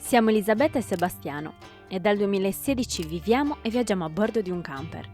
Siamo Elisabetta e Sebastiano e dal 2016 viviamo e viaggiamo a bordo di un camper.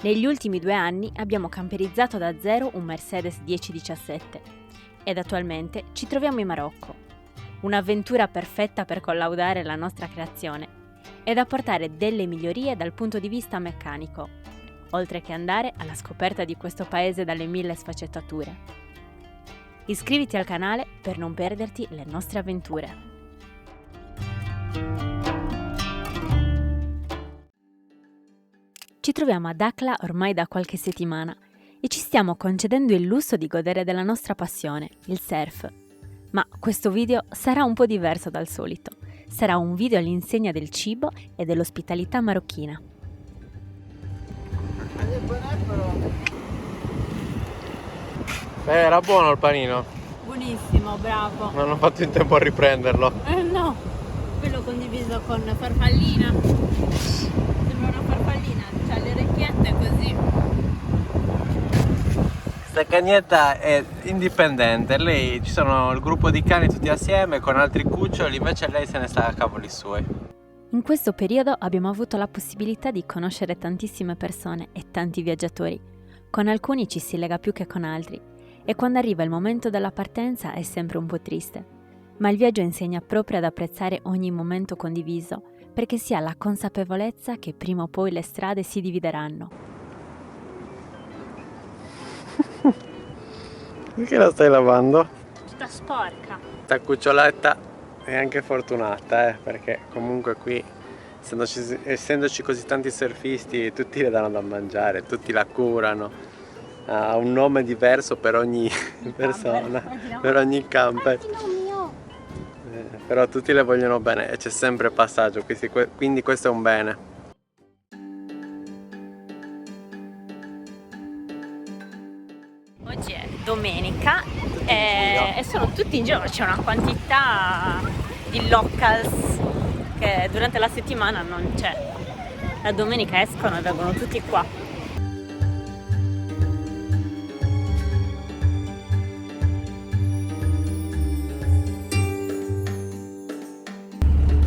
Negli ultimi 2 anni abbiamo camperizzato da zero un Mercedes 1017 ed attualmente ci troviamo in Marocco. Un'avventura perfetta per collaudare la nostra creazione ed apportare delle migliorie dal punto di vista meccanico, oltre che andare alla scoperta di questo paese dalle 1000 sfaccettature. Iscriviti al canale per non perderti le nostre avventure. Ci troviamo a Dakhla ormai da qualche settimana e ci stiamo concedendo il lusso di godere della nostra passione, il surf. Ma questo video sarà un po' diverso dal solito. Sarà un video all'insegna del cibo e dell'ospitalità marocchina. Era buono il panino. Buonissimo, bravo. Non ho fatto in tempo a riprenderlo. No, quello condiviso con farfallina. Sembra una farfallina, c'ha le orecchiette così. Questa cagnetta è indipendente, lei ci sono il gruppo di cani tutti assieme con altri cuccioli, invece lei se ne sta a cavoli suoi. In questo periodo abbiamo avuto la possibilità di conoscere tantissime persone e tanti viaggiatori. Con alcuni ci si lega più che con altri e quando arriva il momento della partenza è sempre un po' triste. Ma il viaggio insegna proprio ad apprezzare ogni momento condiviso, perché si ha la consapevolezza che prima o poi le strade si divideranno. Perché la stai lavando? Tutta sporca. Sta cuccioletta è anche fortunata, perché comunque qui, essendoci così tanti surfisti, tutti le danno da mangiare, tutti la curano. Ha un nome diverso per ogni persona, per ogni camper. Però tutti le vogliono bene e c'è sempre passaggio, quindi questo è un bene. Oggi è domenica e sono tutti in giro, c'è una quantità di locals che durante la settimana non c'è. La domenica escono e vengono tutti qua.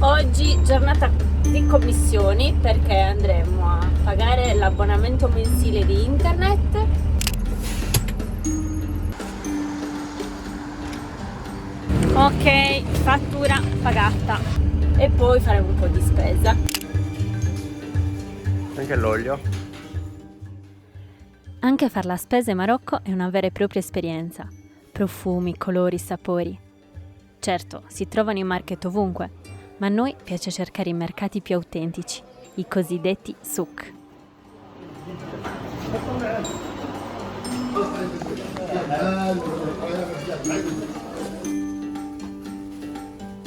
Oggi giornata di commissioni perché andremo a pagare l'abbonamento mensile di internet. Ok, fattura pagata e poi faremo un po' di spesa. Anche l'olio. Anche fare la spesa in Marocco è una vera e propria esperienza. Profumi, colori, sapori. Certo, si trovano in market ovunque, ma a noi piace cercare i mercati più autentici, i cosiddetti souk.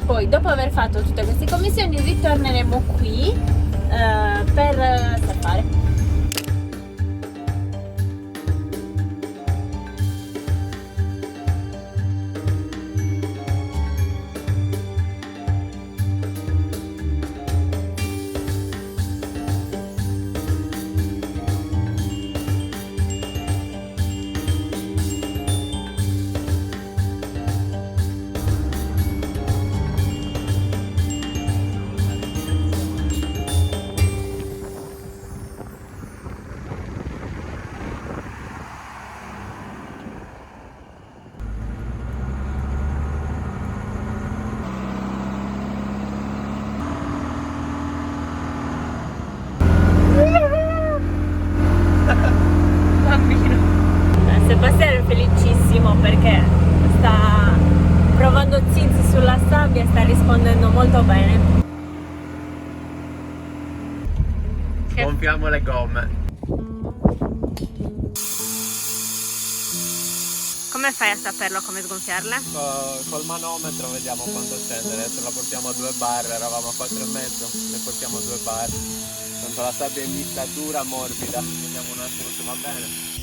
Poi, dopo aver fatto tutte queste commissioni, ritorneremo qui per surfare. Sebastiano è felicissimo perché sta provando zinzi sulla sabbia e sta rispondendo molto bene. Gonfiamo le gomme. Come fai a saperlo come sgonfiarle? Col manometro vediamo quanto scende. Adesso la portiamo a 2 bar, eravamo a 4,5, ne portiamo a 2 bar. Tanto la sabbia è vista dura, morbida. Vediamo un attimo se va bene.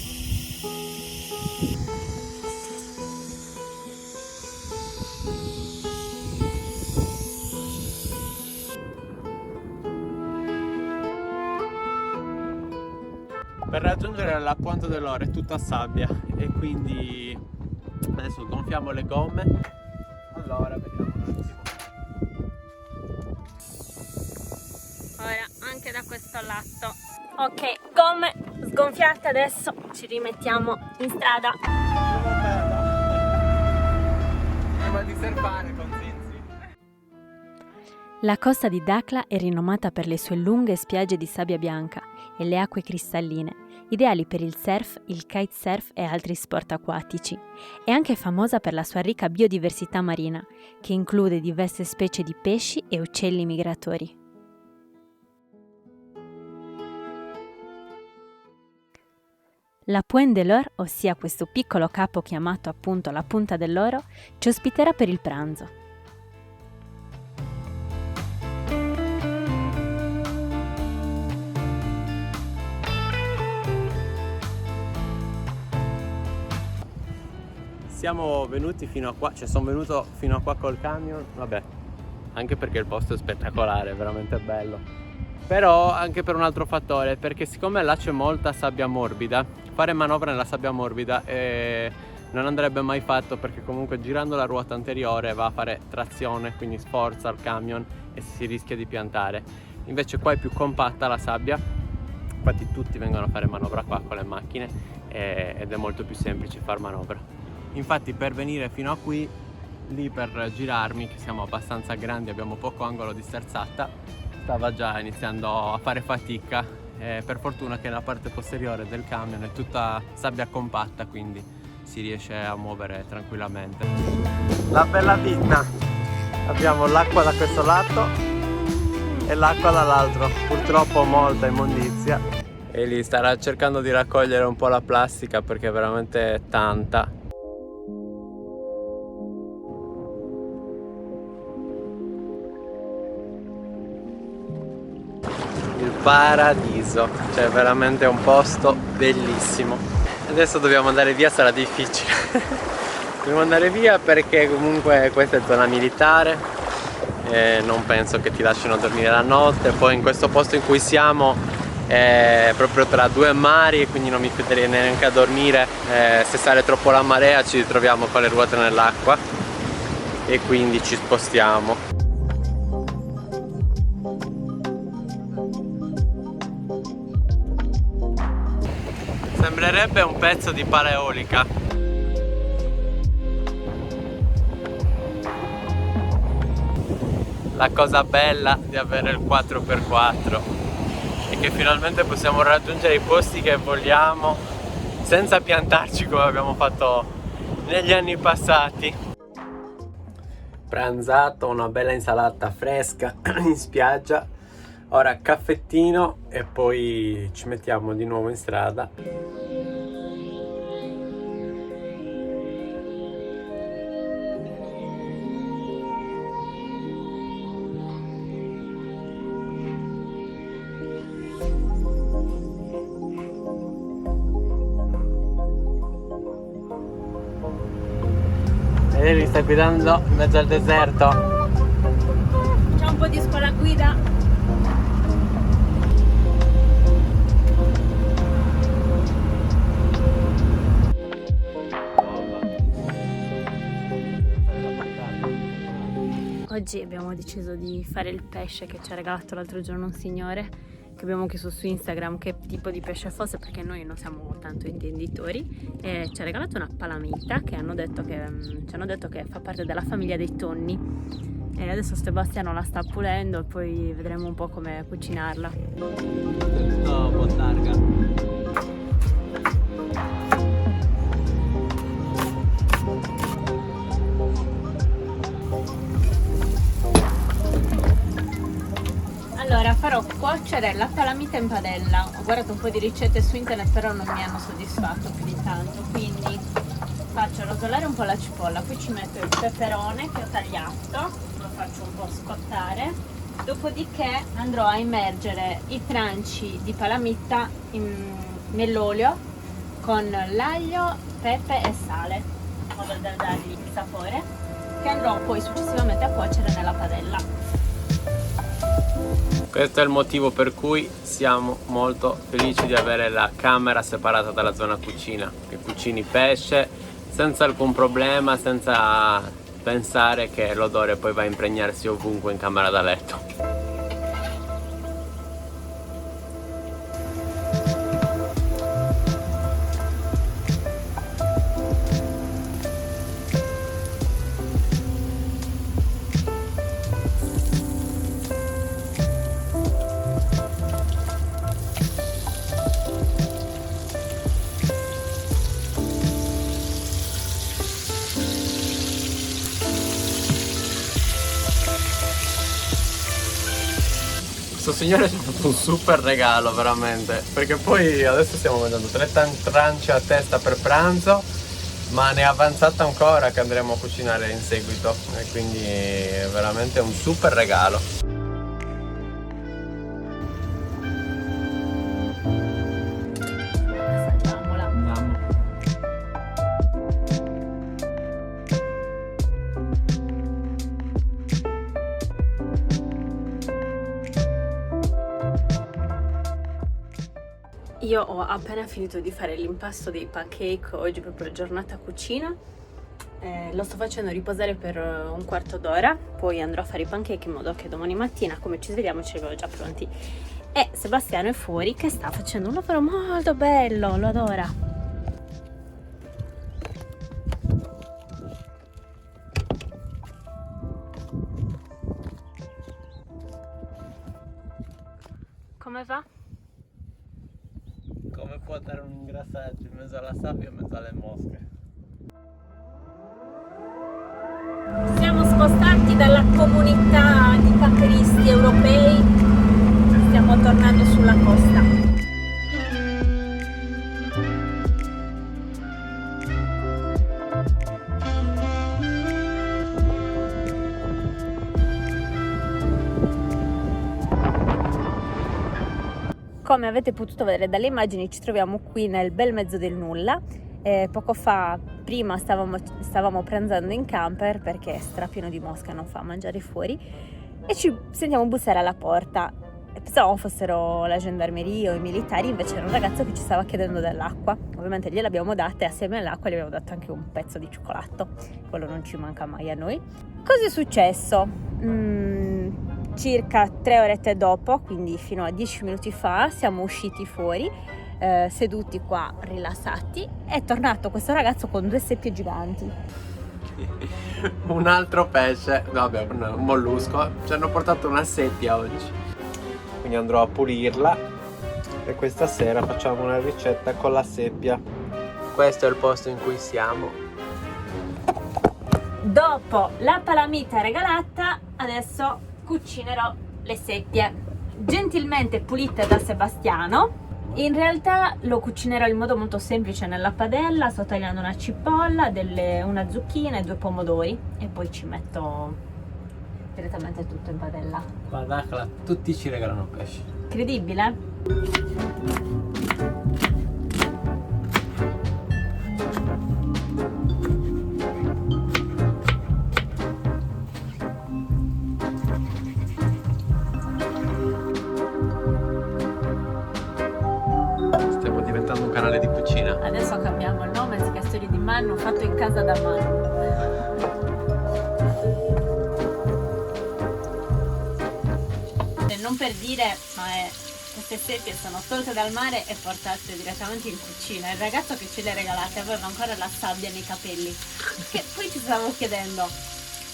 Per raggiungere la Ponte dell'Oro è tutta sabbia e quindi adesso gonfiamo le gomme. Allora vediamo un attimo. fatto al lato. Ok, gomme sgonfiate, adesso ci rimettiamo in strada. Prima di surfare con Zinzi. La costa di Dakhla è rinomata per le sue lunghe spiagge di sabbia bianca e le acque cristalline, ideali per il surf, il kitesurf e altri sport acquatici. È anche famosa per la sua ricca biodiversità marina, che include diverse specie di pesci e uccelli migratori. La Pointe de l'Or, ossia questo piccolo capo chiamato appunto la Punta dell'Oro, ci ospiterà per il pranzo. Siamo venuti fino a qua, cioè sono venuto fino a qua col camion, vabbè, anche perché il posto è spettacolare, è veramente bello. Però anche per un altro fattore, perché siccome là c'è molta sabbia morbida, fare manovra nella sabbia morbida non andrebbe mai fatto, perché comunque girando la ruota anteriore va a fare trazione, quindi sforza il camion e si rischia di piantare. Invece qua è più compatta la sabbia, infatti tutti vengono a fare manovra qua con le macchine ed è molto più semplice far manovra. Infatti per venire fino a qui, lì per girarmi, che siamo abbastanza grandi, abbiamo poco angolo di sterzata, stava già iniziando a fare fatica. Per fortuna che la parte posteriore del camion è tutta sabbia compatta, quindi si riesce a muovere tranquillamente. La bella vita! Abbiamo l'acqua da questo lato e l'acqua dall'altro, purtroppo molta immondizia. E lì starà cercando di raccogliere un po' la plastica perché è veramente tanta. Paradiso, cioè veramente un posto bellissimo. Adesso dobbiamo andare via, sarà difficile. Dobbiamo andare via perché comunque questa è zona militare e non penso che ti lasciano dormire la notte. Poi in questo posto in cui siamo è proprio tra due mari e quindi non mi fiderei neanche a dormire. Se sale troppo la marea ci ritroviamo con le ruote nell'acqua e quindi ci spostiamo. Sembrerebbe un pezzo di pala eolica. La cosa bella di avere il 4x4 è che finalmente possiamo raggiungere i posti che vogliamo senza piantarci come abbiamo fatto negli anni passati. Pranzato, una bella insalata fresca in spiaggia. Ora caffettino e poi ci mettiamo di nuovo in strada. E mi sta guidando in mezzo al deserto. C'è un po' di scuola guida. Oggi abbiamo deciso di fare il pesce che ci ha regalato l'altro giorno un signore, che abbiamo chiesto su Instagram che tipo di pesce fosse perché noi non siamo tanto intenditori, e ci ha regalato una palamita che ci hanno detto che fa parte della famiglia dei tonni, e adesso Sebastiano la sta pulendo e poi vedremo un po' come cucinarla. Tutto botarga. Allora farò cuocere la palamita in padella. Ho guardato un po' di ricette su internet, però non mi hanno soddisfatto più di tanto, quindi faccio rosolare un po' la cipolla, poi ci metto il peperone che ho tagliato, lo faccio un po' scottare, dopodiché andrò a immergere i tranci di palamita nell'olio con l'aglio, pepe e sale, in modo da dargli il sapore, che andrò poi successivamente a cuocere nella padella. Questo è il motivo per cui siamo molto felici di avere la camera separata dalla zona cucina, che cucini pesce senza alcun problema, senza pensare che l'odore poi va a impregnarsi ovunque in camera da letto. Sto signore ci ha fatto un super regalo veramente, perché poi adesso stiamo mangiando 3 tranci a testa per pranzo, ma ne è avanzata ancora che andremo a cucinare in seguito, e quindi è veramente un super regalo. Io ho appena finito di fare l'impasto dei pancake oggi, proprio giornata cucina. Lo sto facendo riposare per un quarto d'ora, poi andrò a fare i pancake in modo che domani mattina, come ci svegliamo, ce li avevo già pronti. E Sebastiano è fuori che sta facendo un lavoro molto bello, lo adora. Come va? Come può dare un ingrassaggio in mezzo alla sabbia e in mezzo alle mosche? Ci siamo spostati dalla comunità di camperisti europei, stiamo tornando sulla costa. Come avete potuto vedere dalle immagini, ci troviamo qui nel bel mezzo del nulla. Poco fa, prima stavamo pranzando in camper perché è strapieno di mosca, non fa mangiare fuori, e ci sentiamo bussare alla porta. Pensavamo fossero la gendarmeria o i militari, invece era un ragazzo che ci stava chiedendo dell'acqua. Ovviamente gliel'abbiamo data e assieme all'acqua gli abbiamo dato anche un pezzo di cioccolato, quello non ci manca mai a noi. Cosa è successo? Circa 3 orette dopo, quindi fino a 10 minuti fa, siamo usciti fuori, seduti qua rilassati. È tornato questo ragazzo con 2 seppie giganti. Un altro pesce, vabbè, un mollusco. Ci hanno portato una seppia oggi, quindi andrò a pulirla e questa sera facciamo una ricetta con la seppia. Questo è il posto in cui siamo. Dopo la palamita regalata, adesso cucinerò le seppie, gentilmente pulite da Sebastiano. In realtà lo cucinerò in modo molto semplice nella padella. Sto tagliando una cipolla, una zucchina e 2 pomodori e poi ci metto direttamente tutto in padella. Guarda, tutti ci regalano pesce. Incredibile? Stiamo diventando un canale di cucina. Adesso cambiamo il nome, si chiama Storie di Manu, fatto in casa da Manu. Non per dire, ma queste seppie sono tolte dal mare e portate direttamente in cucina. Il ragazzo che ce le regalate aveva ancora la sabbia nei capelli, che poi ci stavamo chiedendo,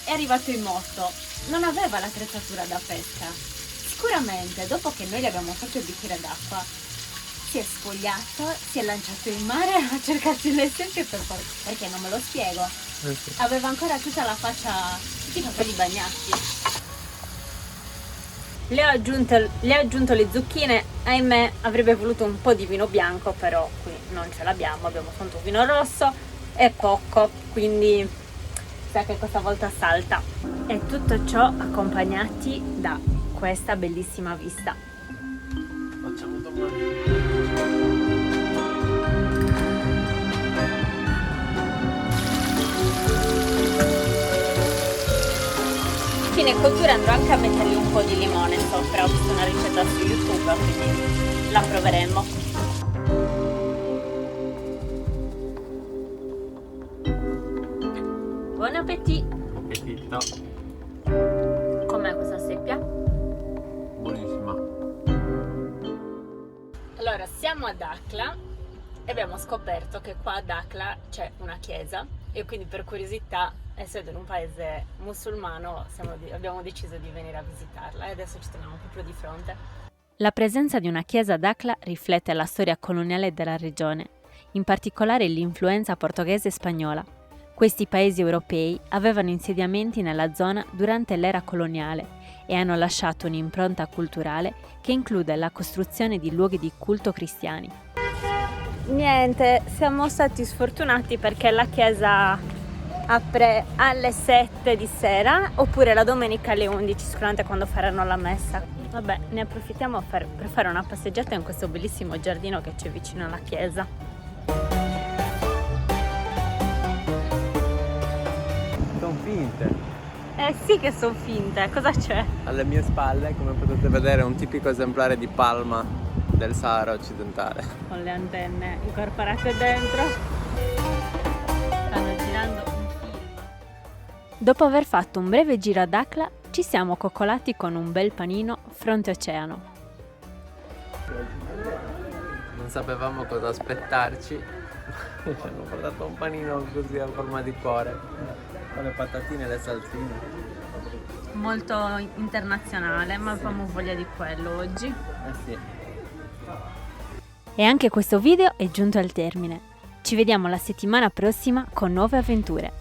è arrivato in moto, non aveva l'attrezzatura da pesca. Sicuramente dopo che noi gli abbiamo fatto il bicchiere d'acqua si è spogliato, si è lanciato in mare a cercarsi le seppie perché non me lo spiego. Aveva ancora tutta la faccia, tutti i capelli bagnati. Le ho aggiunto le zucchine, ahimè avrebbe voluto un po' di vino bianco, però qui non ce l'abbiamo, abbiamo fatto vino rosso e poco, quindi sa che questa volta salta. E tutto ciò accompagnati da questa bellissima vista. Facciamo domani. Fine cottura andrò anche a mettergli un po' di limone sopra, ho visto una ricetta su YouTube, quindi la proveremo. Buon appetito! Appetito. Com'è questa seppia? Buonissima. Allora, siamo ad Dakhla e abbiamo scoperto che qua a Dakhla c'è una chiesa e quindi per curiosità, essendo in un paese musulmano, abbiamo deciso di venire a visitarla e adesso ci troviamo proprio di fronte. La presenza di una chiesa a Dakhla riflette la storia coloniale della regione, in particolare l'influenza portoghese e spagnola. Questi paesi europei avevano insediamenti nella zona durante l'era coloniale e hanno lasciato un'impronta culturale che include la costruzione di luoghi di culto cristiani. Niente, siamo stati sfortunati perché la chiesa apre alle 7 di sera oppure la domenica alle 11, sicuramente quando faranno la messa. Vabbè, ne approfittiamo per fare una passeggiata in questo bellissimo giardino che c'è vicino alla chiesa. Sono finte. Sì che sono finte, cosa c'è? Alle mie spalle, come potete vedere, un tipico esemplare di palma del Sahara occidentale. Con le antenne incorporate dentro. Stanno girando un film. Dopo aver fatto un breve giro ad Dakhla, ci siamo coccolati con un bel panino fronte oceano. Non sapevamo cosa aspettarci. Ci hanno portato un panino così a forma di cuore, con le patatine e le salsine. Molto internazionale, ma avevamo voglia di quello oggi. Sì. E anche questo video è giunto al termine. Ci vediamo la settimana prossima con nuove avventure.